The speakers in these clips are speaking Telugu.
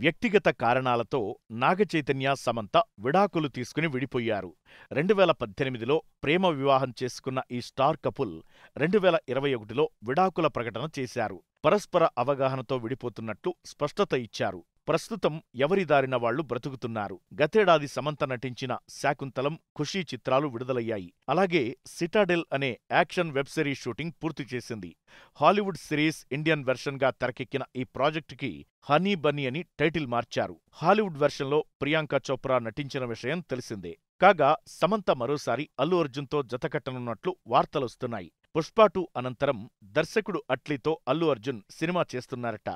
వ్యక్తిగత కారణాలతో నాగచైతన్య, సమంత విడాకులు తీసుకుని విడిపోయారు. 2018లో ప్రేమ వివాహం చేసుకున్న ఈ స్టార్ కపుల్ 2021లో విడాకుల ప్రకటన చేశారు. పరస్పర అవగాహనతో విడిపోతున్నట్లు స్పష్టత ఇచ్చారు. ప్రస్తుతం ఎవరి దారిన వాళ్లు బ్రతుకుతున్నారు. గతేడాది సమంత నటించిన శాకుంతలం, ఖుషీ చిత్రాలు విడుదలయ్యాయి. అలాగే సిటాడెల్ అనే యాక్షన్ వెబ్ సిరీస్ షూటింగ్ పూర్తి చేసింది. హాలీవుడ్ సిరీస్ ఇండియన్ వెర్షన్గా తెరకెక్కిన ఈ ప్రాజెక్టుకి హనీ బన్నీ అని టైటిల్ మార్చారు. హాలీవుడ్ వెర్షన్లో ప్రియాంక చోప్రా నటించిన విషయం తెలిసిందే. కాగా సమంత మరోసారి అల్లు అర్జున్తో జతకట్టనున్నట్లు వార్తలొస్తున్నాయి. పుష్ప 2 అనంతరం దర్శకుడు అట్లీతో అల్లు అర్జున్ సినిమా చేస్తున్నారట.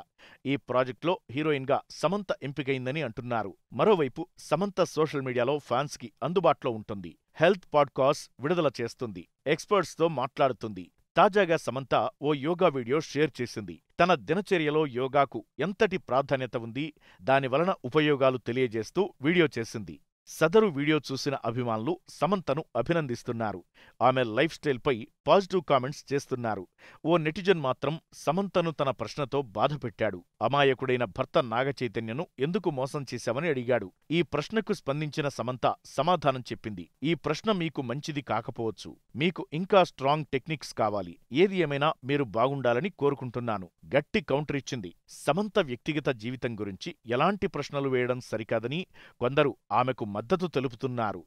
ఈ ప్రాజెక్టులో హీరోయిన్గా సమంత ఎంపికైందని అంటున్నారు. మరోవైపు సమంత సోషల్ మీడియాలో ఫ్యాన్స్ కి అందుబాటులో ఉంటుంది. హెల్త్ పాడ్కాస్ట్ విడుదల చేస్తుంది. ఎక్స్పర్ట్స్తో మాట్లాడుతుంది. తాజాగా సమంత ఓ యోగా వీడియో షేర్ చేసింది. తన దినచర్యలో యోగాకు ఎంతటి ప్రాధాన్యత ఉంది, దానివలన ఉపయోగాలు తెలియజేస్తూ వీడియో చేసింది. సదరు వీడియో చూసిన అభిమానులు సమంతను అభినందిస్తున్నారు. ఆమె లైఫ్ స్టైల్పై పాజిటివ్ కామెంట్స్ చేస్తున్నారు. ఓ నెటిజన్ మాత్రం సమంతను తన ప్రశ్నతో బాధపెట్టాడు. అమాయకుడైన భర్త నాగచైతన్యను ఎందుకు మోసం చేశావని అడిగాడు. ఈ ప్రశ్నకు స్పందించిన సమంత సమాధానం చెప్పింది. ఈ ప్రశ్న మీకు మంచిది కాకపోవచ్చు. మీకు ఇంకా స్ట్రాంగ్ టెక్నిక్స్ కావాలి. ఏది ఏమైనా మీరు బాగుండాలని కోరుకుంటున్నాను. గట్టి కౌంటర్ ఇచ్చింది. సమంత వ్యక్తిగత జీవితం గురించి ఎలాంటి ప్రశ్నలు వేయడం సరికాదని కొందరు ఆమెకు మద్దతు తెలుపుతున్నారు.